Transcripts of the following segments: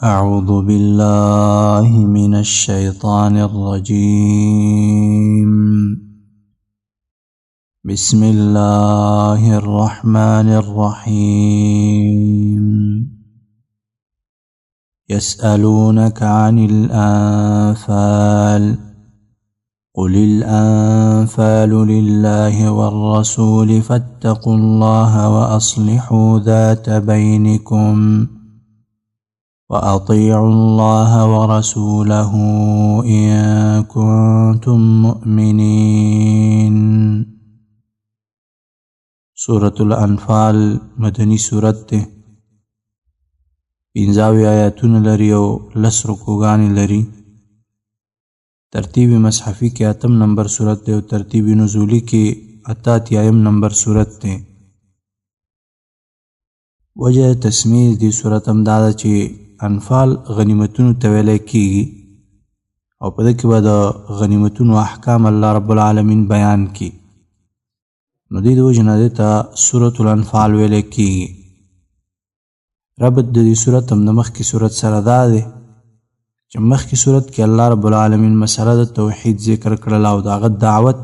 أعوذ بالله من الشيطان الرجيم. بسم الله الرحمن الرحيم. يسألونك عن الأنفال قل الأنفال لله والرسول فاتقوا الله وأصلحوا ذات بينكم وأطيعوا الله ورسوله إن كنتم مؤمنين. سورة الأنفال مدنی سورت ده. 15 آیاتون لري او 10 رکوګانې لري. ترتیب مصحفی کې 8 نمبر سورت ده او ترتیب نزولی کې 88 نمبر سورت ده. وجه تسمیه دی سورت هم دا ده چې انفال غنیمتونو ته ویلی کیږي او په دې کې به د غنیمتونو احکام الله رب العالمین بیان کی. نو دې د وجې نه دې ته سورة الانفال ویلی کیږي. ربط د دې سورت هم د مخکې سورت سره دا دی چې مخکې سورت کې الله رب العالمین مسله د توحید ذکر کړله او د هغه دعوت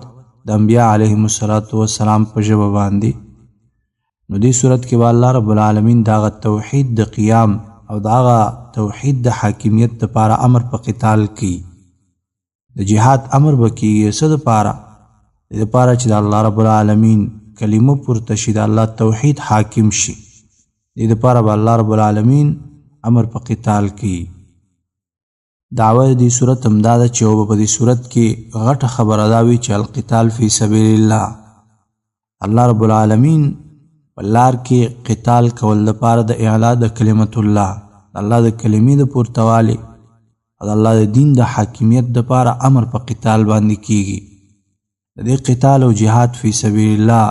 د انبیا علیهم السلام په ژبه باندې. نو دې سورت کې به الله رب العالمین د هغه توحید د قیام او داغه توحید د حاکمیت لپاره امر په قتال کی. د جهاد امر وکړي څه لپاره؟ د لپاره چې د الله رب العالمین کلمه پورته شي، د الله توحید حاکم شي. د لپاره به الله رب العالمین امر په قتال کی. دعوه دې صورت هم دا ده چې په دې صورت کې غټه خبره دا وي چې القتال فی سبیل الله، الله رب العالمین لار کې قتال کول لپاره د اعلا د کلمت الله، الله د کلمې د پورتوالي او الله د دین د حاکمیت لپاره امر په قتال باندې کیږي. د دې قتال او جهاد فی سبیل الله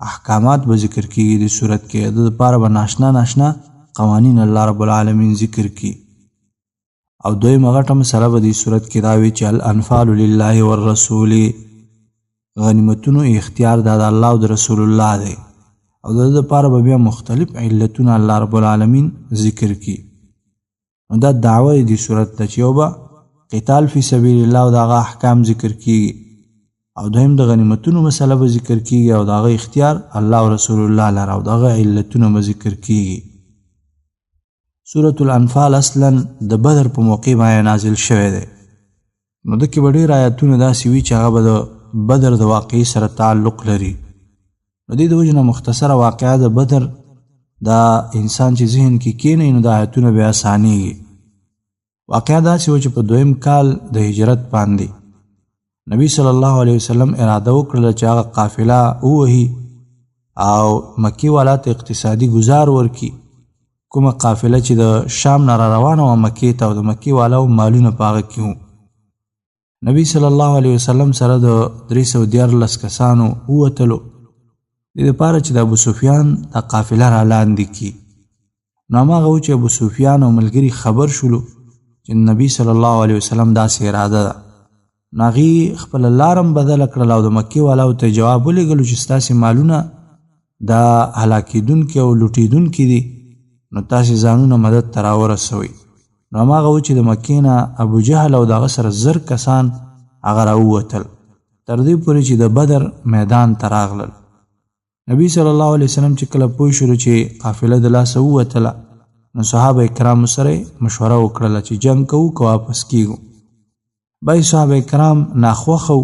احکامات به ذکر کیږي. د صورت کې د لپاره به ناشنا قوانین الله رب العالمین ذکر کی. او دویمه غټه مسله به د صورت کې دا وي چې الانفال لله والرسول، غنیمتونو اختیار د الله او د رسول الله دی او د دې لپاره به بیا مختلف علتونه الله رب العالمین ذکر کی. نو دا دعوه دی صورت ته چې یو به قتال فی سبیل الله او دغه احکام ذکر کیږي او دویم د غنیمتونو مسله به ذکر کیږي او دغه اختیار الله او رسول الله لره او دغه علتونه به ذکر کیږي. سورة الانفال اصلا د بدر په موقع باندې نازل شوی دی. نو د کې ډېر آیاتونه داسې وي چې هغه به د بدر د واقعې سره تعلق لري. نو دې د وجې نه مختصره واقعه د بدر دا انسان چې ذهن کې کینی نو د آیتونه بیا آسانیږي. واقعه داسې و چې په 2م کال د هجرت باندې نبی صلی الله علیه وسلم اراده وکړله چې هغه قافله ووهي او مکې والا ته اقتصادي ګزار ورکړي. کومه قافله چې د شام نه را روانه وه مکې ته او د مکې والاو مالونه په هغه کې وو. نبی صلی الله علیه وسلم سره د 314 کسانو ووتلو د لپاره چې د ابو سفیان د قافله را لاندې کی. نو هماغه و چې ابو سفیان او ملګري خبر شولو چې نبی صلی الله علیه وسلم داسې اراده ده. نو هغې خپله لارم بدله کړله او د مکې والاو ته جواب ولېږلو چې ستاسې مالونه دا هلاکېدونکي او لوټېدونکي دي، نو تاسې ځانونه مدد ته راورسوئ. نو هماغه و چې د مکې نه ابو جهل او د هغه سره 1000 کسان هغه راووتل تر دې پورې چې د بدر میدان ته راغلل. نبی صلی الله علیه وسلم چې کله پوه شو چې قافله د لاسه ووتله نو صحابه کرام سره مشوره وکړله چې جنگ کوو که واپس کیږو. بعضې صحابه کرام ناخوښه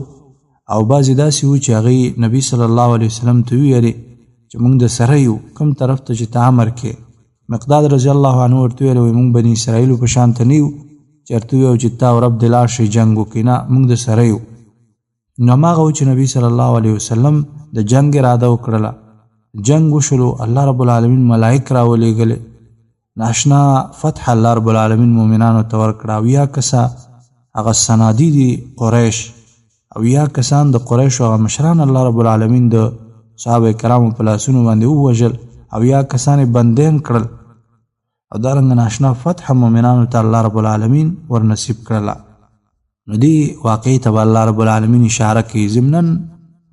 او بعضې داسې وو چې هغوی نبی صلی الله علیه وسلم ته وویلې چې موږ د سره یو کوم طرف ته چې ته امر کې. مقداد رضی الله عنه ورته ویل وایي موږ بني اسرائیلو په شان ته نه یو چې ورته ووایو چې تا او رب دې لاړ شئ جنګ وکړئ، نه موږ د سره یو. نو هماغه و چې نبی صلی الله علیه وسلم د جنگ اراده وکړله. جنگ وشلو، الله رب العالمین ملائک راولېږلې، ناشنا فتح الله رب العالمین مؤمنانو ته ورکړه. او یا کسه هغه صنادید قریش او یا کسان د قریشو هغه مشران الله رب العالمین د صحابه کرامو په لاسونو باندې ووژل او یا کسان بندین کړل او دارنګه ناشنا فتح مؤمنانو ته الله رب العالمین ورنصیب کړله. نو دی واقعي ته الله رب العالمین اشاره کوي. ضمناً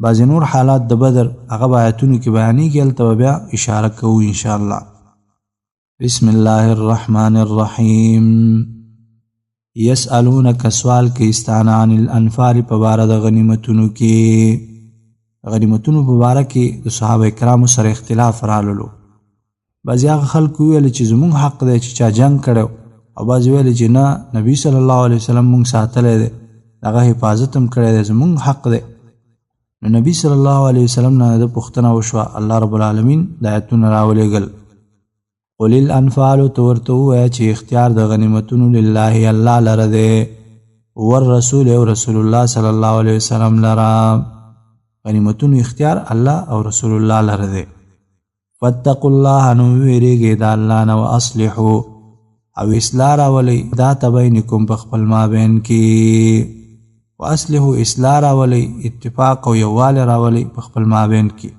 بعضې نور حالات د بدر هغه آیتونو کې بیانېږي، هلته به بیا اشاره کوو انشاءالله. بسم الله الرحمن الرحیم. یسألونک سوال کی استانا عن الانفال په باره د غنیمتونو کې. غنیمتونو په باره کې د صحابه کرامو سره اختلاف راللو. بعضې هغه خلکو ویل چې زمونږ حق دی چې چا جنګ کړی او بعضې ویل چې نه نبي صلی الله علیه وسلم مونږ ساتلی دی هغه حفاظت هم کړی دی زمونږ حق دی. نو نبي صلی الله علیه وسلم نه د پوښتنه وشوه. الله رب العالمین د آیتونه راولېږل. قل الانفال تو ورته ووایه چې اختیار د غنیمتونو لله الله لره دی والرسول او رسول الله صلی الله علیه وسلم لره. غنیمتونو اختیار الله او رسول الله لره دی. فاتقوا الله نو ویریږئ د الله نه واصلحوا او اصلاح راولئ ذات بینکم په خپل مابین کې. واصلحوا اصلاح راولئ اتفاق او یووالی راولئ په خپل مابین کې.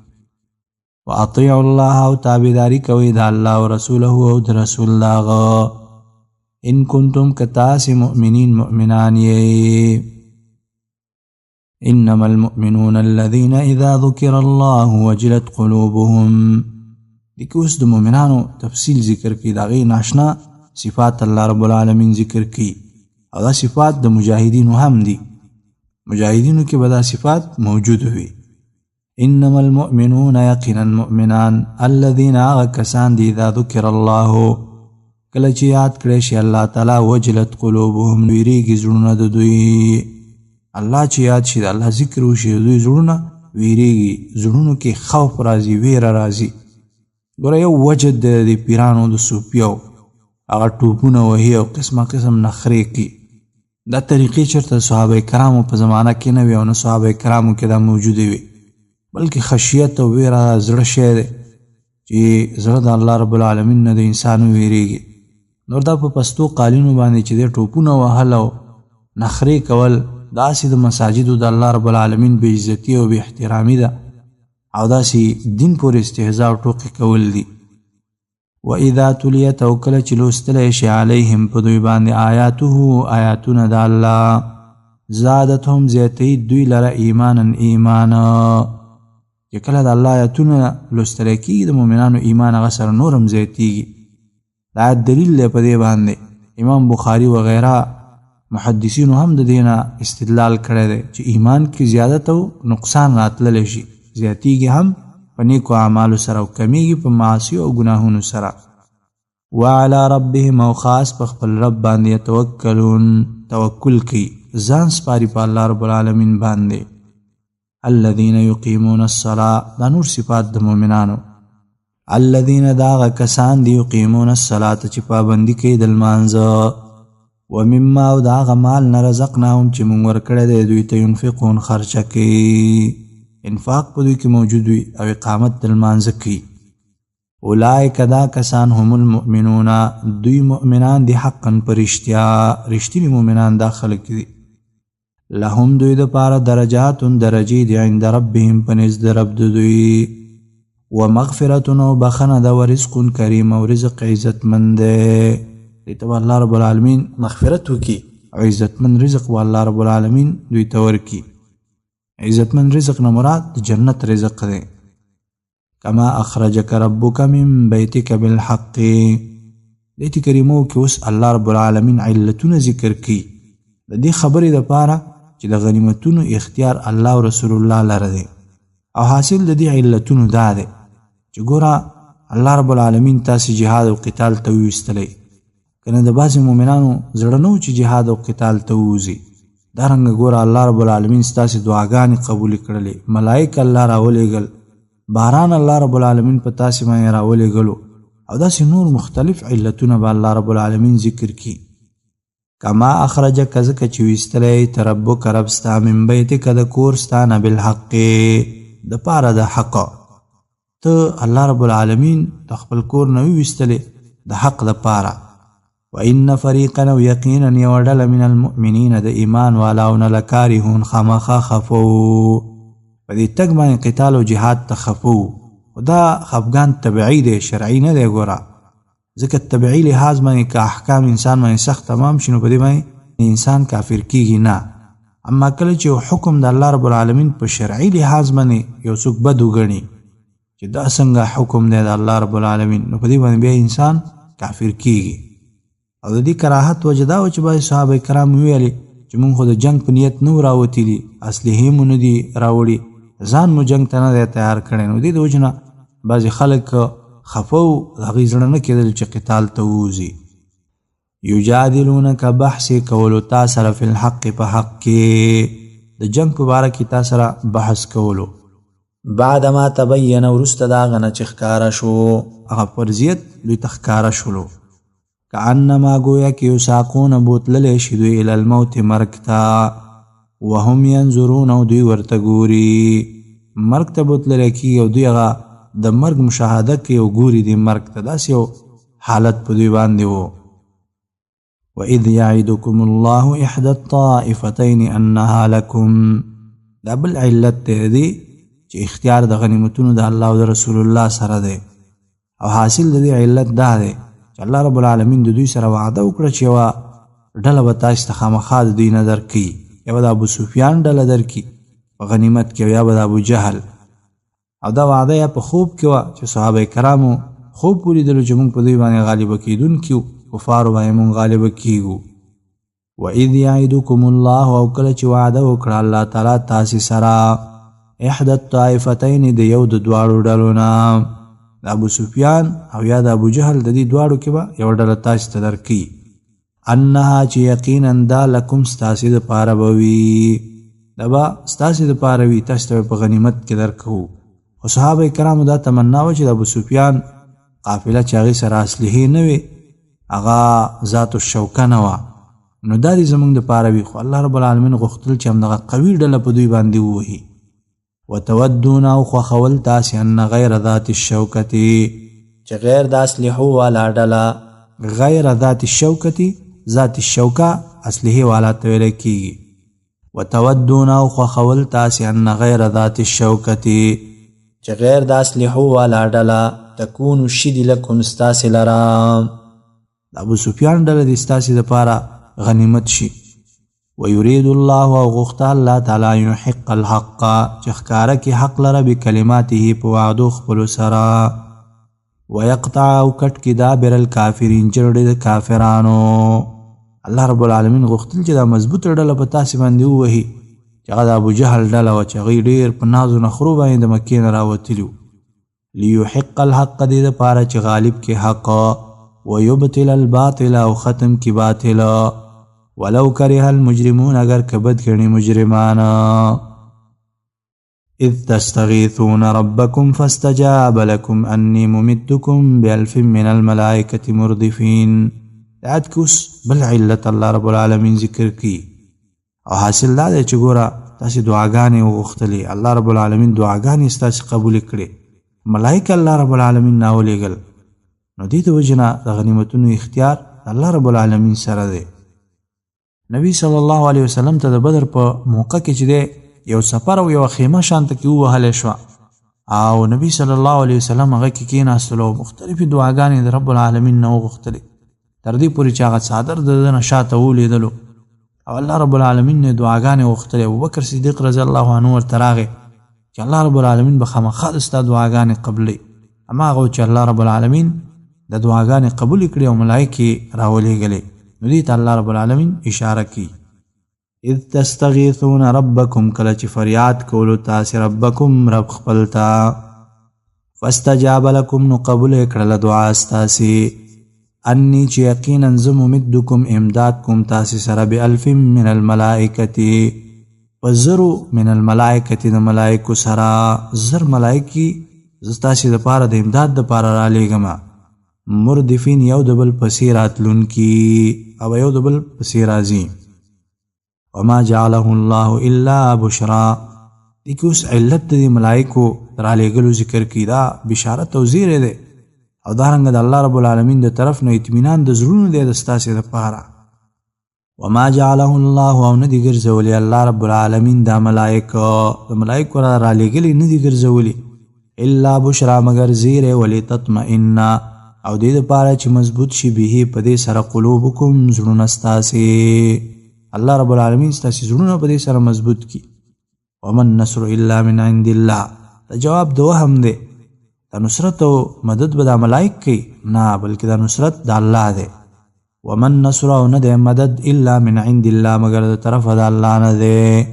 واطیعوا الله او تابعداري کوئ د الله او رسوله او د رسول داغه ان کنتم کتاسې مؤمنین مؤمنان یې. انما المؤمنون الذين اذا ذكر الله وجلت قلوبهم. دغه اوس د مؤمنانو تفصیل ذکر کی دا غي ناشنا صفات الله رب العالمین ذکر کی او دا صفات د مجاهدینو هم دي. مجاهدینو کې به دا صفات موجود وي. انما المؤمنون یقینا مؤمنان الذين کسان دي اذا ذكر الله کله چې یاد کړي شي الله تعالی وجلت قلوبهم ویریږي زړونه د دوی. الله چې یاد شي د الله ذکر وشي دوی زړونه ویریږي. زړونو کې خوف راځي ویره راځي. ګوره یو وجد د پیرانو د صوفیو هغه ټوپونه وهي او قسمه قسم نخرې کوي. دا طریقې چېرته صحابه کرامو په زمانه کې نه وي او نه صحابه کرامو کې دا موجودې وي بلکې خشیت او ویره زړه شی دی چې زړه د الله رب العالمین نه د انسان ویریږي. نور دا په پستو قالینو باندې چې د ټوپونه وهل او نخرې کول داسې د مساجدو د الله رب العالمین بې عزتي او بې احترامي ده او داسې دین پورې استهزاء او ټوکې کول دي. واذا تلیت او کله چې لوستلی شي علیهم په دوی باندې آیاته آیاتونه د الله زادتهم زیاتوي دوی لره ایمانا ایمانا. چې کله د الله آیاتونه لوستلی کېږي د مؤمنانو ایمان هغه سره نور هم زیاتېږي. دا آیت دلیل دی په دې باندې. امام بخاري وغیره محدثینو هم د دې نه استدلال کړی دی چې ایمان کې زیادت او نقصان راتللی شي. زیاتېږي هم په نیکو اعمالو سره او کمیږي په معاصي او ګناهونو سره. وعلى ربهم او خاص په خپل رب باندې یتوکلون توکل کوي ځان سپاري په الله رب العالمین باندې. الذين يقيمون الصلاة دا نور صفات د مؤمنانو. الذين داغه کسان دي يقيمون الصلاة چې پابندي کوي د لمانځه. ومما او داغه مال نه رزقناهم چې مونږ ورکړی دی دوی ته ينفقون خرچه کوي. انفاق په دوی کې موجود وي او اقامت د لمانځه کوي. اولئک دا کسان هم المؤمنون دوی مؤمنان دي حقا په رښتیا رښتیني مؤمنان دا خلک دي. لهم دوی دپاره درجات درجې دي عند ربهم په نزد رب د دوی. ومغفرة او بخنه ده ورزق کریم او رزق عزتمند دی. دې ته الله رب العالمین مغفرت وکړي او عزتمند رزق به الله رب العالمین دوی ته ورکړي. عزتمند رزق نه مراد د جنت رزق دی. کما اخرجک ربک من بیتک بالحق. دې کریمو کې اوس الله رب العالمین علتونه ذکر کړي د دې خبرې دپاره چې د غنیمتونو اختیار الله او رسول الله لره دی. او حاصل د دې علتونو دا دی چې ګوره الله رب العالمین تاسې جهاد او قتال ته ویستلی. کنه د بعضې مؤمنانو زړه نه و چې جهاد او قتال ته ووځي. دارنګه ګوره الله رب العالمین ستاسې دعاګانې قبولې کړلې. ملائک الله راولېږل. باران الله رب العالمین په تاسې باندې راولېږلو او داسې نور مختلف علتونه به الله رب العالمین ذکر کړي. کما اخرجک ځکه چې ویستلی ته ربک رب ستا من بیتک د کور ستا نه بالحق د پاره د حق. ته الله رب العالمین د خپل کور نه ویستلی د حق د پاره. وان فریقا او یقینا یوه ډله من المؤمنین د ایمان والاونه لکارهون خامخا خفو په دې تګ باندې قتال او جهاد ته خفو. خو دا خفګان طبیعي دی شرعي نه دی. ګوره ځکه طبیعي لحاظ باندې که احکام انسان باندې سخت تمام شي نو په دې باندې انسان کافر کیږي نه. اما کله چې حکم د الله رب العالمین په شرعي لحاظ باندې یو څوک بد وګڼي چې دا څنګه حکم دی د الله رب العالمین نو په دې باندې بیا انسان کافر کیږي. او د دې کراهت وجه دا و چې بعضې صحابه کرام ویلي چې موږ خو د جنگ په نیت نه راوتلي، اسلحې مو نه دي راوړي، ځان مو جنگ ته نه دی تیار کړی. نو دې د وجې نه بعضې خلک خفه و، د هغوی زړه نه کېدل چې قتال ته ووځي. یجادلونک بحث کولو تا سره فی الحق په حق کې، د جنگ په باره کې تا سره بحث کولو. بعد ما تبین وروسته د هغه نه چې ښکاره شو، هغه فرضیت دوی ته ښکاره شولو. کانما گویا کې یساقون بوتللی شي دوی الی الموت مرګ ته، وهم ینظرون او دوی ورته ګوري. مرګ ته بوتللی کېږي او دوی هغه د مرګ مشاهده کوي او ګوري دې مرګ ته. داسې یو حالت په دوی باندې و. وَإِذْ يَعِدُكُمُ اللَّهُ إِحْدَى الطَّائِفَتَيْنِ أَنَّهَا لَكُمْ، دا بل علت دی چې اختیار د غنیمتونو د الله او د رسول الله سره دی. او حاصل د دې علت دا دی چې الله رب العالمین د دوی سره وعده وکړه چې یوه ډله به تاسو ته خامخا د دوی نه درکوي، یا به د ابو سفیان ډله درکړي په غنیمت کې، یا به د ابو جهل. او دا وعده یا په خوب کې وه چې صحابه کرامو خوب ولیدلو چې موږ په دوی باندې غالبه کېدونکي یو، کفارو باندې مونږ غالبه کیږو. وَإِذْ يَعِدُكُمُ اللَّهُ، او کله چې وعده وکړه الله تعالی تاسې سره، احدى الطائفتین د یو د دواړو ډلو نه، د ابو سفیان او یا د ابو جهل، د دې دواړو کې به یوه ډله تاسې ته درکوي. انها چې یقینا دا لکم ستاسې دپاره به وي، دا به ستاسې دپاره وي، تاسې ته په غنیمت کې درکوو. خو صحابه کرامو دا تمنا وه چې د ابو سفیان قافله چې هغې سره اصلحې نه وي، هغه ذات الشوکه نه وه، نو دا دې زموږ دپاره وي. خو الله رب العالمین غوښتل چې همدغه قوي ډله په دوی باندې ووهي. وتودون او خوښول تاسې ان غیر ذات الشوکتې، چې غیر د اصلحو والا ډله، غیر ذات الشوکتې، ذات الشوکه اصلحې والا ته ویلی کېږي. وتودون او خوښول تاسې ان غیر ذات الشوکتې، چې غیر د اصلحو والا ډله، تکونو شي لکم ستاسې لره، د ابو سفیان ډله دې ستاسې دپاره غنیمت شي. ویرید الله، او غوښته الله تعالی یحق الحق، چې ښکاره کړي حق لره بکلماته په وعدو خپلو سره. ویقطع، او کټ کړي دابر الکافرین، جرړې د کافرانو. الله رب العالمین غوښتل چې دا مضبوطه ډله په تاسې باندې ووهي، چې هغه د ابو جهل ډله وه چې هغوی ډېر په نازو نخرو باندې د مکې نه راوتلي وو. لیحق الحق، دې دپاره چې غالب کې حق، ویبطل الباطل، او ختم کی باطل. ولو کرها المجرمون، اگر که بد ګڼي مجرمان. اذ تستغیثون ربکم فاستجاب لکم انی ممدکم بألف من الملائکة مردفین. آیات کې اوس بل علت الله رب العالمین ذکر کی، او حاصل دا دی چې ګوره تاسې دعاګانې وغوښتلې، الله رب العالمین دعاګانې ستاسې قبول کړې، ملائکه الله رب العالمین راولېږل. نو دې د وجې نه د غنیمتونو اختیار الله رب العالمین سره دی. نبی صلی الله علیه وسلم ته د بدر په موقع کې چې دی یو سفر او یوه خیمه شانته کې ووهلی شوه، او نبی صلی الله علیه وسلم هغه کې کېناستلو او مختلفې دعاګانې د رب العالمین نه وغوښتلې، تر دې پورې چې هغه څادر د ده نه شاته ولیدلو او الله رب العالمین نه دعاګانې وغوښتلې. ابوبکر صدیق رضی الله عنه ورته راغی چې الله رب العالمین به خامخا د ستا دعاګانې قبلوي. هماغه چې الله رب العالمین د دعاګانې قبول کړي او ملایکې راولېږلې. نو دې ته الله رب العالمین اشاره کوي. اذ تستغیثون ربکم، کله چې فریاد کولو تاسې ربکم رب خپل ته، فاستجاب لکم، نو قبول یې کړله دعا ستاسې، انی چې یقینا زه ممدکم امداد کوم تاسې سره بألف من الملائکة، په زرو من الملائکة د ملائکو سره، زر ملائکې زه ستاسې دپاره د امداد دپاره رالیږمه. مردفین، یو د بل پسې راتلونکي او یو د بل پسې راځي. وما جعله الله الا بشرا، دې کې اوس علت د دې ملائکو رالیږلو ذکر کړي، دا بشارت او زیری دی، او دارنګه د الله رب العالمین د طرف نه اطمینان د زړونو دی د ستاسې دپاره. وما جعله الله، او نه دي ګرځولي الله رب العالمین دا ملائکه، د ملائکو رالیږلي نه دي ګرځولي، الا بشرا، مگر زیری، ولتطمئن، او دې دپاره چې مضبوط شي به په دې سره قلوبکم، زړونه ستاسې، الله رب العالمین ستاسې زړونه په دې سره مضبوط کی. ومن نصر الا من عند الله، دا جواب د وهم دی، دا نصرت او مدد به دا ملائک کوي نه، بلکې دا نصرت د الله دی. ومن نصر او نه دی مدد الا من عند الله مگر د طرف د الله نه دی.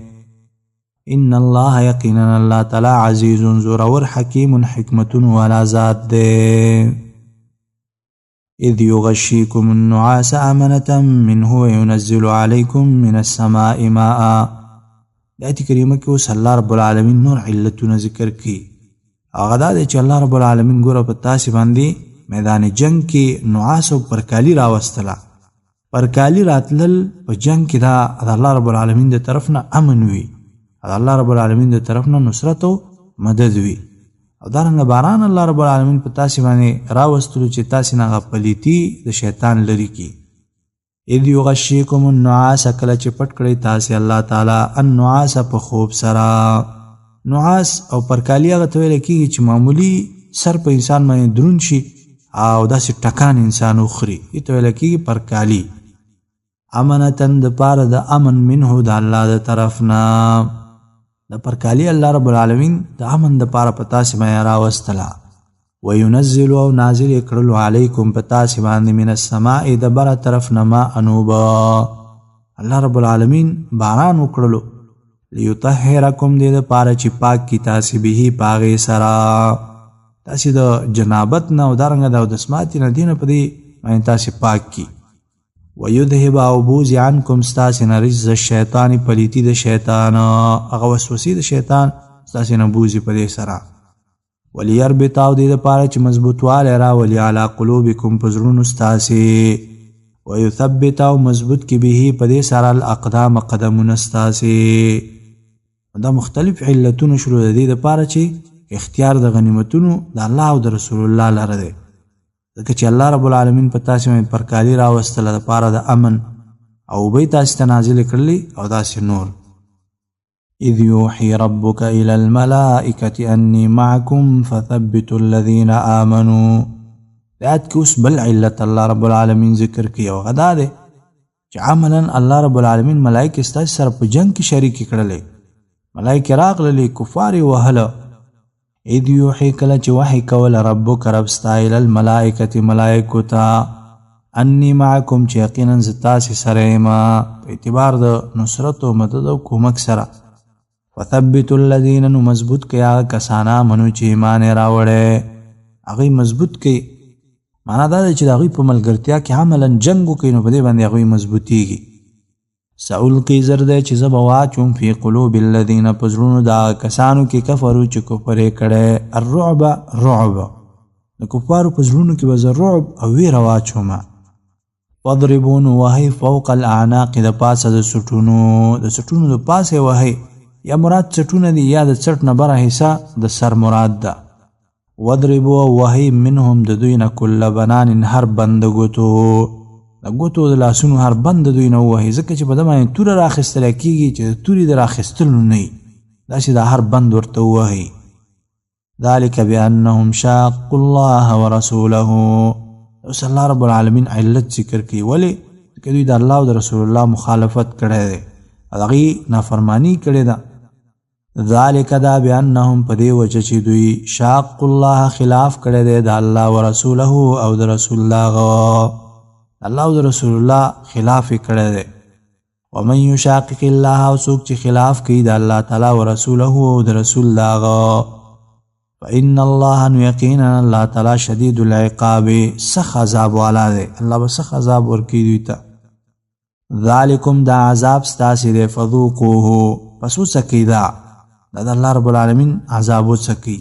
ان الله یقینا الله تعالی عزیز زورور حکیم حکمتون والا ذات دی. اذ یغشیکم النعاس امنة منه وینزل علیکم من السماء ماء. آیت کریمه کې اوس الله رب العالمین نور علتونه ذکر کی. هغه دا دی چې الله رب العالمین ګوره په تاسې باندې میدان جنگ کې نعاس او پرکالی راوستله. پرکالی راتلل په جنگ کې دا د الله رب العالمین د طرف نه امن وي، د الله رب العالمین د طرف نه نصرت او مدد وي. او دارنګه باران الله رب العالمین په تاسې باندې راوستلو چې تاسې نه هغه پلیتي د شیطان لرې کړي. اذ یغشیکم النعاس کله چې پټ کړی تاسې الله تعالی النعاس په خوب سره. نعاس او پرکالی هغه ته ویل کېږي چې معمولی سر په انسان باندې دروند شي او داسې ټکان انسان وخوري، دې ته ویل کېږي پرکالی. امنتن د پاره د امن منه د الله د طرف نه. د پرکالی الله رب العالمین د امن د پاره په تاسې باندې راوستله. وینزل او نازل یې کړلو علیکم په تاسې باندې من السماء د بره طرف نه ماء اوبه. الله رب العالمین باران وکړلو لیطهرکم دې د پاره چې پاک کی تاسې به پاغې سره. تاسې د جنابت نه او دارنګه د اودسماتي نه دینه په دې باندې تاسې پاک کی. ویذهب او بوزي عنکم ستاسې نه رجز الشیطان پلیتی د شیطان، هغه وسوسې د شیطان ستاسې نه بوزي په دې سره. ولیربط او دې دپاره چې مضبوطوالی راولي علی قلوبکم په زړونو ستاسې. ویثبت او مضبوط کی به په دې سره الاقدام قدمونه ستاسې. دا مختلف علتونه شروع د دې دپاره چې اختیار د غنیمتونو د الله او د رسول الله لره دی، ځکه چې الله رب العالمین په تاسې باندې پرکالی راوستله دپاره د امن او اوبه یې تاسې ته نازلې کړلې او داسې نور. اذ یوحي ربک الی الملائکة انی معکم فثبتوا الذین آمنوا. د آیت کې اوس بل علت الله رب العالمین ذکر کوي او هغه دا دی چې عملا الله رب العالمین ملائکې ستاسې سره په جنګ کې شریکې کړلې. ملائکې راغللې کفار یې وهله. اذ یوحي کله چې وحی کوله ربک رب ستا الی الملائکة ملائکو ته انی معکم چې یقینا زه تاسې سره یم په اعتبار د نصرت او مدد او کومک سره. فثبتوا الذین نو مضبوط کړئ هغه کسان آمنو چې ایمان یې راوړی، هغوی مضبوط کړئ. معنا دا دی چې د هغوی په ملګرتیا کې عملا جنګ وکړئ نو په دې باندې هغوی مضبوطیږي. سألقي زر دی چې زه به واچوم فی قلوب الذین په زړونو د هغه کسانو کې کفرو چې کفر یې کړی الرعب رعب. د کفارو په زړونو کې به زه رعب او ویره واچوم. فاضربوا نو وهئ فوق الاعناق د پاسه د سټونو د پاسه وهئ، یا مراد چټونه دي یا د چټ نه بره حصه د سر مراد ده. وضربوا وهئ منهم د دوی نه کل بنان هر بند ګوتو، د ګوتو د لاسونو هر بند د دوی نه ووهئ، ځکه چې په ده باندې توره راخیستلی کېږي چې د تورې د راخیستلو نه وي، داسې د هر بند ورته ووهئ. ذلک بانهم شاقوا الله ورسوله. اوس الله رب العالمین علت ذکر کوي، ولې ځکه دوی د الله او د رسول الله مخالفت کړی دی، د هغې نافرماني کړې ده. ذالک دا بانهم په دې وجه چې دوی شاقوا الله خلاف کړی دی د الله ورسوله او د رسول الله، الله او د رسول الله خلاف یې کړی دی. ومن یشاقق الله او څوک چې خلاف کوي د الله تعالی او رسوله او د رسول الله فإن الله نو یقینا الله تعالی شدید العقاب سخت عذاب والا دی، الله به سخت عذاب ورکوي دوی ته. ذالکم دا عذاب ستاسې دی فذوقوه پس وڅکئ دا د الله رب العالمین عذاب وڅکئ.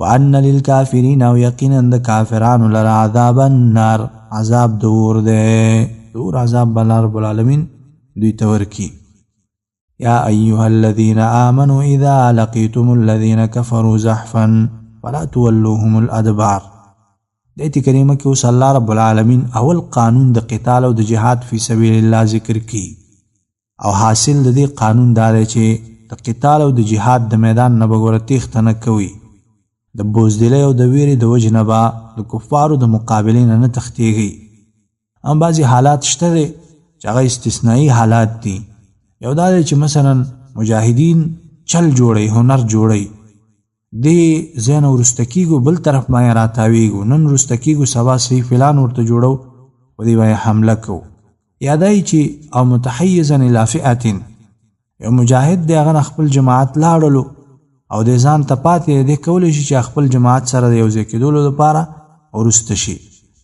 وان للکافرین او یقینا د کافرانو لره عذاب النار عذاب د اور دی، د اور عذاب به الله رب العالمین دوی ته ورکي. یا ایها الذین آمنوا اذا لقیتم الذین کفروا زحفا فلا تولوهم الادبار. د آیت کریمه کې اوس الله رب العالمین اول قانون د قتال او د جهاد فی سبیل الله ذکر کی، او حاصل د دې قانون دا دی چې د قتال او د جهاد د میدان نه به ګوره تیښته نه کوي، د بوزدلۍ او د ویرې د وجې نه به د کفارو د مقابلې نه تښتېږي. هم بعضې حالات شته دی چې هغه استثنایي حالات دي. یو دا دی چې مثلا مجاهدین چل جوړی، هنر جوړی، دی زین ورسته کیږو بل طرف باندې راتاویږو، نن ورسته کیږو سبا صحیح فلان ورته جوړو و دی باندې حمله کو. یادای چې او متحیزا الی فئه، یو مجاهد دی هغه خپل جماعت لاړلو او د ځان ته پاتې دی کولی شي چې خپل جماعت سره د یو ځای کېدلو دپاره ورسته شي.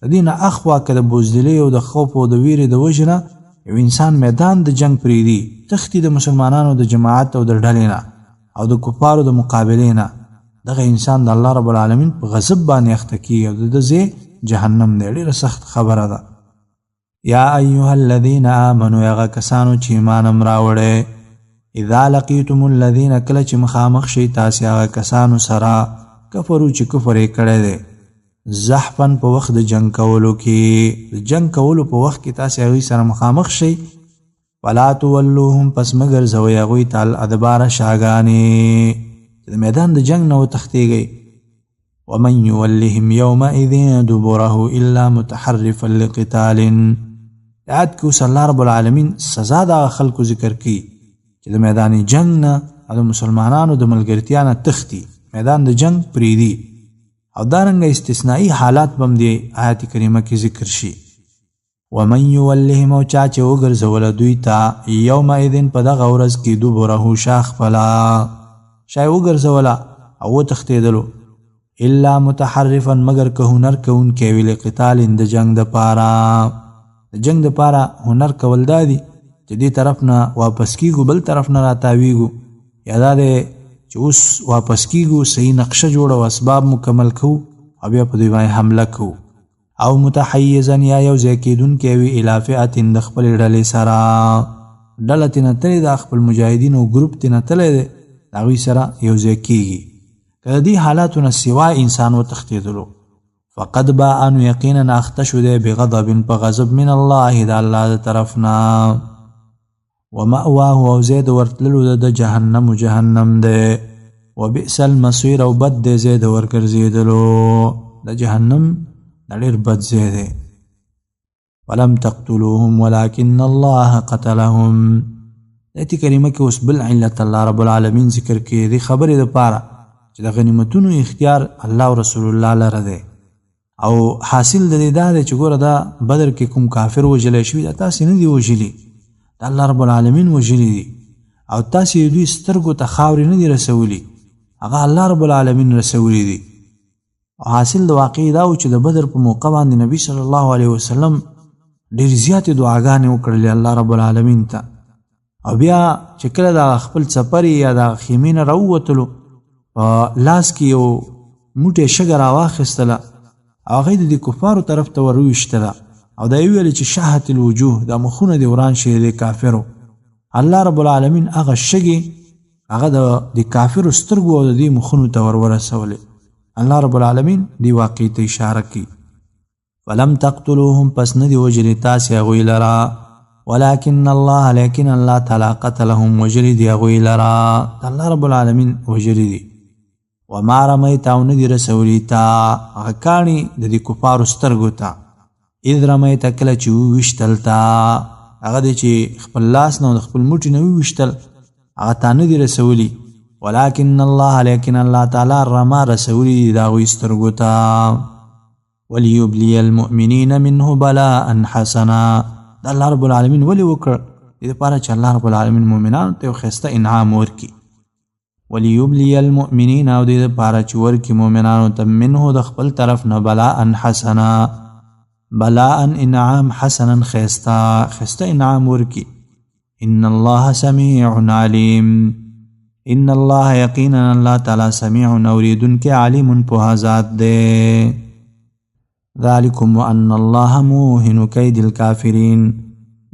د دې نه اخوا که د بزدلۍ او د خوف او د ویرې د وجې نه یو انسان میدان د جنگ پرېږدي، تښتي د مسلمانانو د جماعت او د ډلې نه او د کفارو د مقابلې نه، دغه انسان د الله رب العالمین په غضب باندې اخته کیږي او د ځای جهنم دی. ډېره سخت خبره ده. یا ایها الذین آمنوا، هغه کسانو چې ایمان هم راوړی، اذا لقیتم الذین، کله چې مخامخ شئ تاسې هغه کسانو سره کفرو چې کفر یې کړی دی، زحفا په وخت د جنگ کولو کې، د جنگ کولو په وخت کې تاسې هغوی سره مخامخ شئ، فلا تولوهم، پس مه ګرځوئ هغوی ته الادبار شاګانې، چې د میدان د جنگ نه وتښتېږئ. ومن یولهم یومئذ دبره الا متحرفا لقتال، آیات کې اوس الله رب العالمین سزا د هغه خلکو ذکر کوي چې د میدان جنگ نه او د مسلمانانو د ملګرتیا نه تښتي، میدان د جنگ پرېږدي. او دارنګه استثنایی حالات به هم د آیات کریمه کې ذکر شي. ومن یولهم، او چا چې وګرځوله دوی ته یومئذ په دغه ورځ کې دبره شا خپله، شا یې وګرځوله او وتښتېدلو، الا متحرفا مگر که هنر کوونکی وي لقتال د جنگ دپاره، د جنگ دپاره هنر کول دا دي چې دې طرف نه واپس کیږو بل طرف نه راتاویږو، یا دا دی چې اوس واپس کیږو صحیح نقشه جوړه او اسباب مکمل کوو او بیا په دوی باندې حمله کوو. او متحیزا، یا یو ځای کېدونکی وي الی فئة، د خپلې ډلې سره، ډله ترې نه تلې ده، خپل مجاهدینو ګروپ ترې نه تللی دی، د هغوی سره یو ځای کېږي. که د دې حالاتو نه سوا انسان وتښتېدلو، فقد باء، نو یقینا اخته شو دی بغضب، په غضب من الله، د الله د طرف نه، ومأواه، او ځای د ورتللو د جهنم جهنم دی، وبئس المصیر، او بد دی ځای د ورګرځېدلو، د جهنم دا ډېر بد ځای دی. ولم تقتلوهم ولكن الله قتلهم، آیت کریمه کې اوس بل علت الله رب العالمین ذکر کوي دې خبرې دپاره چې د غنیمتونو اختیار الله او رسول الله لره دی، او حاصل د دې دا دی چې ګوره دا بدر کې کوم کافر وژلی شوي دا تاسې نه دي وژلي، دا الله رب العالمین وژلي دي، او تاسې دوی سترګو ته خاورې نه دي رسولي، هغه الله رب العالمین رسولي دي. او حاصل د واقعي دا و چې د بدر په موقع باندې نبی صلی الله علیه وسلم ډېرې زیاتې دعاګانې وکړلې الله رب العالمین ته، او بیا چې کله د خپل سفر یا د خیمې نه راووتلو په لاس کې یو موټی شګه راواخیستله او هغه د کفارو طرف ته ور وویشتله او دا یې ویل چې شهت الوجوه، دا مخونه دې وران شي د کافرو. الله رب العالمین هغه شګې هغه د کافرو سترګو او د دې مخونو ته ور ورسولې. الله رب العالمین دی واقعي ته اشاره کوي. ولم تقتلوهم، پس نه دي وژلي تاسې هغوی لره، ولكن الله، لیکن الله تعالی قتلهم، وژلي دي هغوی لره، الله رب العالمین وژلي دي. وما رمیت، او نه دي رسولي تا هغه کاڼي د دې کفارو سترګو ته، اذ رمیت، کله چې وویشتل تا، هغه دی چې خپل لاس نه د خپل موټي نه وویشتل هغه تا نه دي رسولي، ولكن الله، لیکن الله تعالی رما رسولي دي د هغوی سترګو ته. وليبلي المؤمنین منه بلاء حسنا، دا الله رب العالمین ولی وکړ دې لپاره چې الله رب العالمین مؤمنانو ته یو ښایسته انعام ورکړي. وليبلي المؤمنین، او دې لپاره چې ورکړي مؤمنانو ته منه د خپل طرف نه بلاء حسنا، بلاء انعام، حسنا ښایسته انعام ورکړي. ان الله سمیع علیم، ان الله، یقینا الله تعالی سمیع اوریدونکی، علیم پوهه ذات دی. ذالکم وان الله موهن کید الکافرین،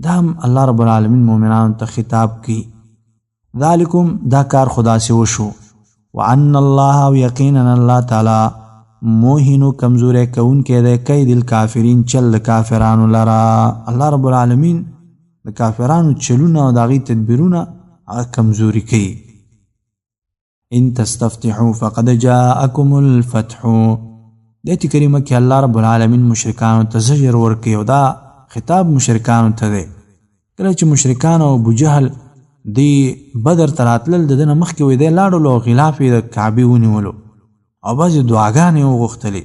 دا هم الله رب العالمین مؤمنانو ته خطاب کی. ذالکم، دا کار خدا سے وشو، وان الله، او یقینا الله تعالی موهن کمزور کون کې د کید الکافرین، چل کافرانو لرا. الله رب العالمین د کافرانو چلونه او د هغوی تدبیرونه هغه کمزوري کوي. ان تستفتحوا فقد جاءکم الفتح، دایت کریمه کې الله رب العالمین مشرکانو ته زجر ورکوي، او دا خطاب مشرکانو ته دی. کله چې مشرکان او ابو جهل دی بدر ته راتلل، د ده نه مخکې وی دی لاړلو او غلاف یې د کعبې ونیولو، او بعضې دعاګانې وغوښتلې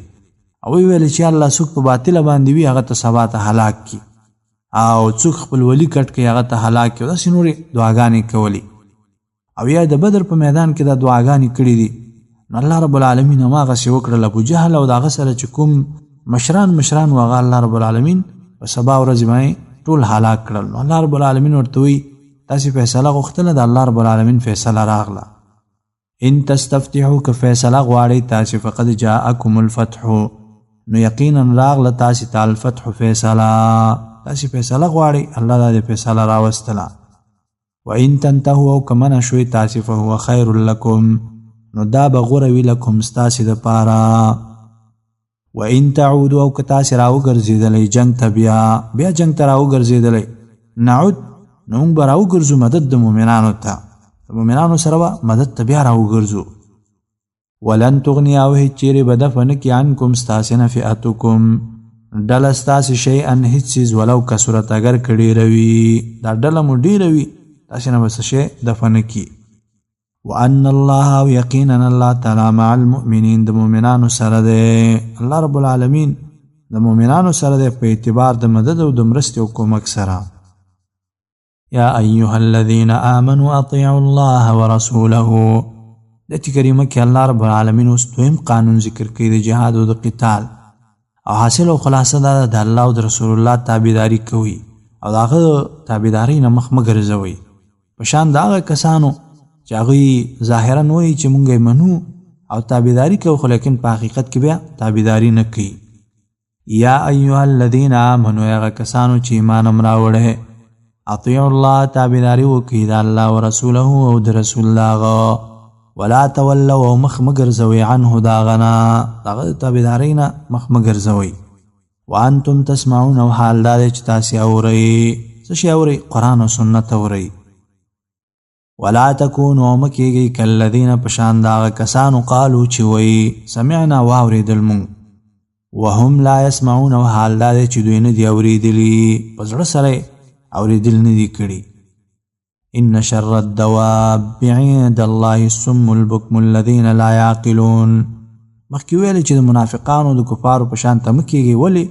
او ویل چې الله څوک په باطله باندې وي هغه ته سبا ته هلاک کړي او څوک خپل ولي کټ کړي هغه ته هلاک کړي. داسې نورې دعاګانې کولې او یا د بدر په میدان کې دا دعاګانې کړي دي. نو الله رب العالمین هماغسې وکړل. ابو جهل او د هغه سره چې کوم مشران و هغه الله رب العالمین په سبا ورځې باندې ټول هلاک کړل. نو الله رب العالمین ورته وایي تاسې فیصله غوښتله د الله رب العالمین فیصله راغله. ان تستفتحوا که فیصله غواړئ تاسې فقد جاءکم الفتح نو یقینا راغله تاسې ته الفتح فیصله. تاسې فیصله غواړئ الله دا د فیصله راوستله. وان تنتهوا او که منع شوئ تاسې فهو خیر لکم نو دا به غوره وي لکم ستاسې دپاره. وان تعودوا او که تاسې راوګرځېدلی جنګ ته بیا جنګ ته راوګرځېدلی نعود نو موږ به راوګرځو مدد د مؤمنانو ته د مؤمنانو سره به مدد ته بیا راوګرځو. ولن تغني او هیڅ چیرې به دفع نه کړي عنکم ستاسې نه فئتکم ډله ستاسې شیئا هیڅ څیز ولو کثرت اگر که ډېره وي دا ډله مو ډېره وي تاسې نه به څه شی دفع نه کړي. وان الله او یقینا الله تعالی مع المؤمنین د مؤمنانو سره دی. الله رب العالمین د مؤمنانو سره دی په اعتبار د مدد او د مرستې او کومک سره. یا ایها الذین آمنوا اطیعوا الله ورسوله د کریمه کې الله رب العالمین اوس دویم قانون ذکر کوي د جهاد او د قتال او حاصل او خلاصه دا د الله او د رسول الله تابعداري کوي او د هغه تابعداري نه مخ مه ګرځوئ په شان د هغه کسانو چې هغوی ظاهرا وایي چې مونږ یې منو او تابعداري کوو خو لیکن په حقیقت کې بیا تابعداري نه کوي. یا ایها الذین آمنوا هغه کسانو چې ایمان هم راوړی اطیعوا الله تابعداري وکړئ د الله ورسوله او د رسول هغه ولا تولوا او مخ مه ګرځوئ عنه د هغه نه د هغه تابعدارۍ نه مخ مه ګرځوئ. وانتم تسمعون او حال دا دی چې تاسې اورئ څه شی اورئ قرآن او سنت اورئ. ولا تکونوا مکیږئ کالذین په شان د هغه کسانو قالو چې وایي سمعنا واورېدل مونږ وهم لا یسمعون او حال دا دی چې دوی نه دي اورېدلي په زړه سره اورېدل نه دي کړي. ان شر الدواب عند الله الصم البكم الذين لا يعقلون مخکې ویل چې د منافقانو د کفارو په شان ته مه کېږئ. ولې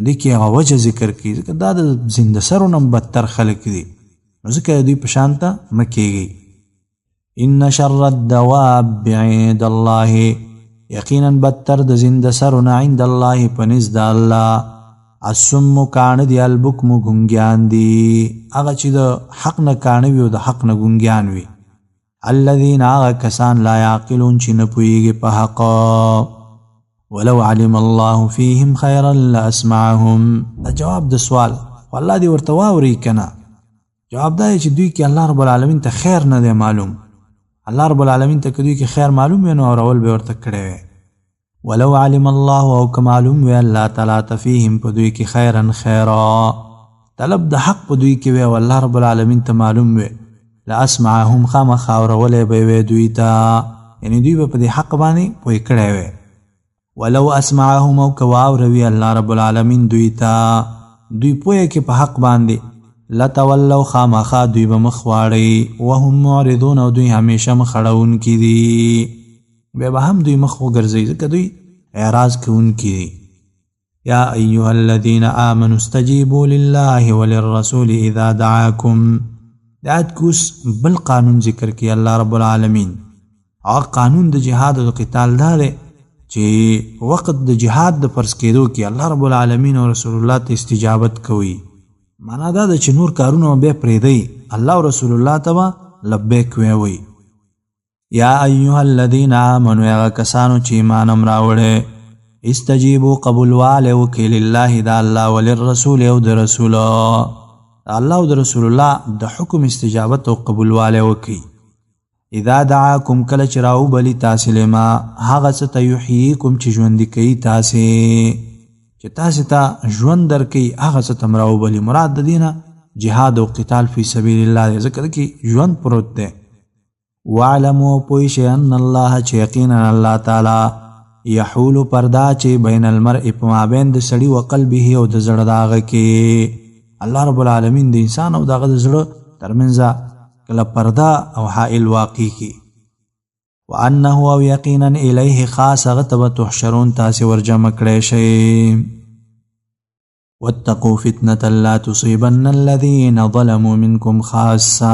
دې کې هغه وجه ذکر کړي ځکه دا د زنده سرو نه بدتر خلک دي نو ځکه دوی په شان ته مه کېږئ. ان شر الدواب عند الله یقینا بدتر د زنده سرو نه عند الله په نزد الله الصم کاڼه دي البکم ګونګیان دي هغه چې د حق نه کاڼه وي او د حق نه ګونګیان وي. الذین هغه کسان لا یعقلون چې نه پوهېږي په حق. ولو علم الله فیهم خیرا لاسمعهم دا جواب د سوال والله دې ورته واورئ که نه. جواب دا چې دوی کې الله رب العالمین ته خیر نه دی معلوم. الله رب العالمین ته که دوی کې خیر معلوم وي نو اورول به ورته کړی وی. ولو علم الله او که معلوم وی الله تعالی ته فیهم په دوی کې خیرا خیرا طلب د حق په دوی کې وی او الله رب العالمین ته معلوم وی لاسمعهم خامخا اورولی به وی دوی ته یعنی دوی به په دې حق باندې پوه کړی وی. ولو اسمعهم او که واوروي الله رب العالمین دوی ته دوی پوهه کې په حق باندې لتولوا خامخا دوی به مخ واړئ وهم معرضون او دوی همیشه مخ اړوونکي دي بیا به هم دوی مخ وګرځئ ځکه دوی اعراض کوونکي دي. یا ایها الذین آمنوا استجیبوا لله وللرسول اذا دعاکم د آیت کوس بل قانون ذکر کی الله رب العالمین. هغه قانون د جهاد او قتال دا دی چې وخت د جهاد د فرض کېدو کې الله رب العالمین او رسول الله ته استجابت کوي. معنا دا د چې نور کارونه بیا پرېږدئ الله او رسول الله ته به لبیک ویوئ. یا ایها الذین آمنوا هغه کسانو چې ایمان هم راوړی استجیبوا قبول والی وکړئ لله د الله وللرسول او د رسول الله او د رسول الله د حکم استجابت او قبول والی وکړئ. اذا دعاکم کله چې راوبلي تاسې لما هغه څه ته یحییکم چې ژوندي کوي تاسې چې تاسې ته ژوند درکوي هغه څه ته م راوبلي. مراد د دې نه جهاد او قتال فی سبیل الله دی ځکه کې ژوند پروت دی. واعلموا پوه شئ ان الله چې یقینا الله تعالی یحول پردا چې بین المرء په مابین د سړي و قلبه او د زړه د هغه کې الله رب العالمین د انسان او د هغه د زړه ترمنځ کله پردا او حائل واقع کی. وانه او یقینا الیه خاص غتب تحشرون تاسې ورجمع کړی شئ. واتقوا فتنة لا تصيبن الذين ظلموا منكم خاصة.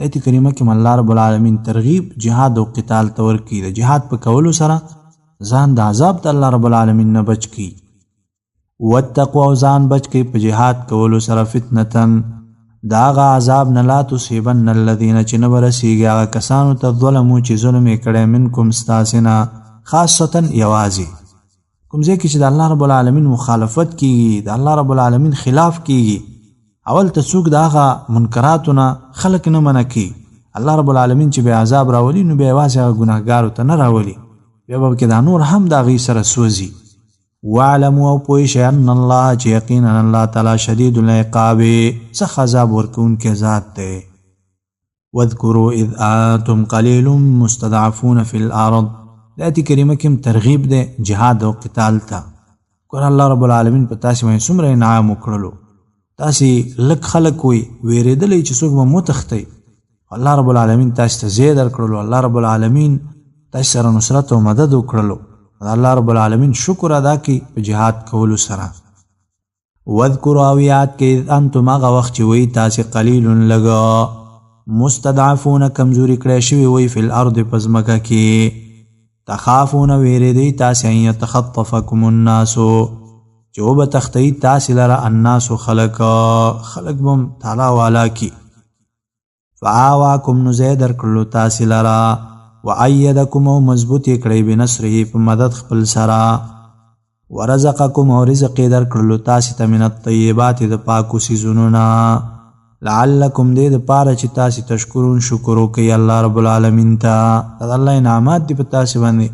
آیت کریمه کې الله رب العالمین ترغیب جهاد او قتال ته ورکړي. د جهاد په کولو سره ځان د عذاب د الله رب العالمین نه بچ کړي. واتقوا او ځان بچ کړي په جهاد کولو سره فتنة د هغه عذاب نه لا تصيبن الذين چې نه ورسیږي هغه کسانو ته ظلمو چې ظلم یې کړی منکم ستاسې نه خاصة یوازې کوم ځای کې چې د الله رب العالمین مخالفت کیږي د الله رب العالمین خلاف کیږي اول ته څوک د هغه منکراتو نه خلک نه منع کوي. الله رب العالمین چې بیا عذاب راولي نو بیا یوازې هغه ګناهګارو ته نه راولي، بیا به کې دا نور هم د هغې سره سوځي. واعلموا او پوه شئ ان الله چې یقینا الله تعالی شدید العقاب سخت عذاب ورکوونکی ذات دی. واذکروا اذ انتم قلیل مستضعفون فی الارض. د آیت کریمه کې ترغیب دی جهاد او قتال ته. ګوره الله رب العالمین په تاسې باندې څومره انعام وکړلو، تاسې لږ خلک وئ ویرېدلی چې څوک به متښتئ، الله رب العالمین تاسې ته ځای درکړلو، الله رب العالمین تاسې سره نصرت او مدد وکړلو. الله رب العالمین شکر ادا کړئ په جهاد کولو سره. واذکروا او یاد کړئ انتم هغه وخت چې وئ تاسې قلیل لږ مستضعفون کمزوري کړی شوي وئ فی الارض په ځمکه کې تخافون ویریدی تاسې ان یتخطفکم الناسو چې وبتښتئ تاسې لره الناسو خلک بم تعالی والا کی. فآواکم نو ځای درکړلو تاسې لره وایدکم او مضبوط یې کړئ بنصره په مدد خپل سره ورزقکم او رزق یې درکړلو تاسې ته من الطیبات د پاکو څیزونو نه لعلکم دې دپاره چې تاسې تشکرون شکر وکئ الله رب العالمین ته. د الله انعامات دي په تاسې باندې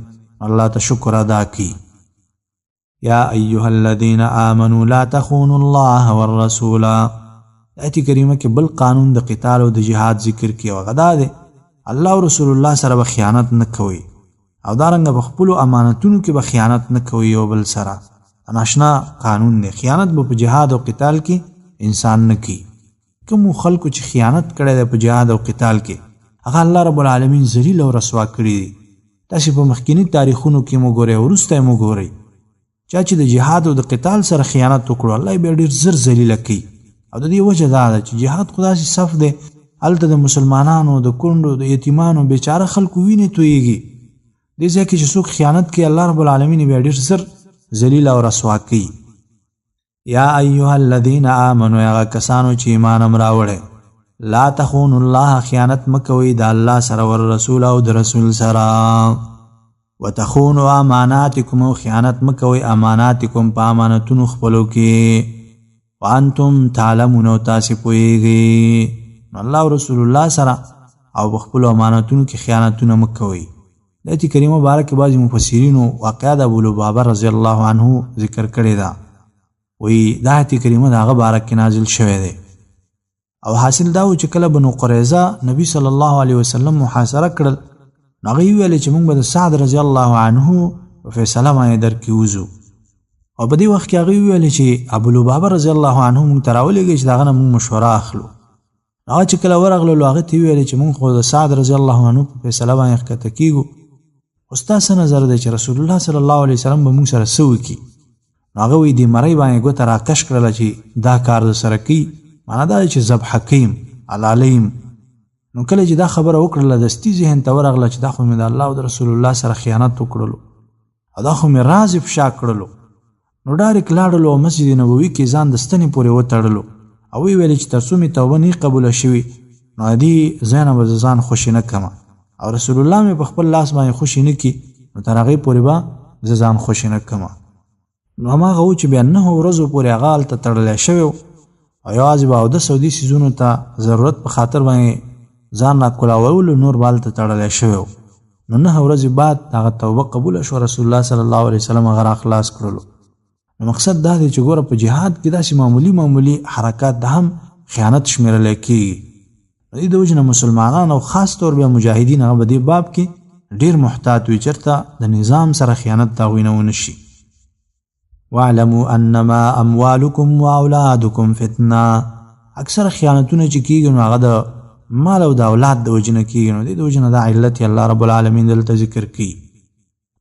الله ته شکر ادا کړي. یا ایها الذین آمنوا لا تخونوا الله والرسول. آیت کریمه کې بل قانون د قتال او د جهاد ذکر کړي او هغه دا دی الله او رسول الله سره به خیانت نه کوئ او دارنګه په خپلو امانتونو کې به خیانت نه کوئ یو بل سره. ناشنا قانون دی، خیانت به په جهاد او قتال کې انسان نه کوي. کومو خلکو چې خیانت کړی دی په جهاد او قتال کې هغه الله رب العالمین ذلیل او رسوا کړي دي. تاسې په مخکینی تاریخونو کې مو ګورئ، وروسته یې مو ګورئ، چا چې د جهاد او د قتال سره خیانت وکړو الله یې بیا ډېر زر ذلیله کوي. او د دې وجه دا ده چې جهاد خو داسې صف دی هلته د مسلمانانو د کونډو د یتیمانو بیچاره خلکو وینې تویږي. دې ځای کې چې څوک خیانت کوي الله رب العالمین یې بیا ډېر زر ذلیله او رسوا کوي. یا ایها الذین آمنوا هغه کسانو چې ایمان هم راوړی لا تخونوا الله خیانت مکوئ د الله سره والرسول او د رسول سره وتخونوا اماناتکم او خیانت مکوئ اماناتکم په امانتونو خپلو کې وانتم تعلمون او تاسې پوهیږئ. الله او رسول الله سره او په خپلو امانتونو کې خیانتونه مکوئ. د آیت کریمه باره کې بعضې مفسرینو واقعه د ابولبابه رضی الله عنه ذکر کړې ده. وی دا آیت کریمه د هغه باره کې نازل شوی دی او حاصل دا و چې کله بنو قریظه نبی صلی الله علیه وسلم محاصره کړل نو هغوی ویل چې موږ به د سعد رضی الله عنه په فیصله باندې درکې وځو او په دې وخت کې هغوی ویل چې ابولبابه رضی الله عنه موږ ته راولېږئ چې د هغه نه موږ مشوره اخلو. هغه چې کله ورغللو هغه ته ویل چې موږ خو د سعد رضی الله عنه په فیصله باندې ښکته کېږو، خو ستا څه نظر دی چې رسول الله صلی الله علیه وسلم به موږ سره څه وکړي؟ هغه وی دې مرۍ باندې ګوته راکش کړله چې دا کار د سره کوي، معنا دا چې ذبحه کیم علالیم. نو کله چې دا خبره وکړله دستي ذهن ته ورغله چې دا خو مې د الله او د رسول الله سره خیانت وکړلو او دا خو مې راز افشا کړلو. نو ډایرک لاړلو او مسجد نبوي کې ځان د ستنې پورې وتړلو او وی ویلې چې تر څو مې توبه نه قبوله شوي نو دې ځای نه به زه ځان خوشي نه کړمه او رسول الله مې په خپل لاس باندې خوشي نه کړي نو تر هغې پورې به زه ځان خوشي نه کړمه. نو هماغه و چې بیا 9 ورځو پورې هغه هلته تړلی شوی او یوازې به اودس او دې څیزونو ته ضرورت په خاطر باندې ځان راکولاولو نور به هلته تړلی شوی و. نو 9 ورځې بعد هغه توبه قبوله شوه، رسول الله صلی الله علیه وسلم هغه راخلاص کړلو. نو مقصد دا دی چې ګوره په جهاد کې داسې معمولي حرکات د هم خیانت شمیرلی کېږي. د دې د وجې نه مسلمانان او خاص طور بیا مجاهدین هغه په دې باب کې ډېر محتاط وي چېرته د نظام سره خیانت د هغوی نه ونه شي. واعلموا انما اموالکم واولادکم فتنه. اکثر خیانتونه چې کېږي نو هغه د مال او د اولاد د وجنه کیږي نو د وجنه د علت الله رب العالمین دلته ذکر کی.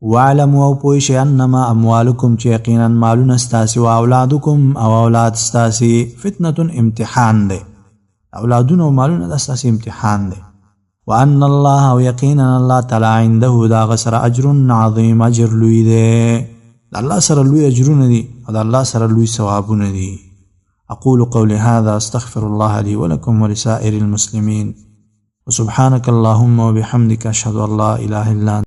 واعلموا او پوه شئ انما اموالکم چې یقینا مالونه ستاسې او اولادکم او اولاد ستاسې فتنه امتحان دی. اولادونه او مالونه د ستاسې امتحان دی. وان الله او یقینا الله تعالی عنده دا غسر اجر عظیم اجر لوی دی. د الله سره لوی اجرونه دي او د الله سره لوی ثوابونه دي. اقول قولي هذا استغفر الله لي ولكم ولسائر المسلمين وسبحانك اللهم وبحمدك اشهد ان لا اله الا انت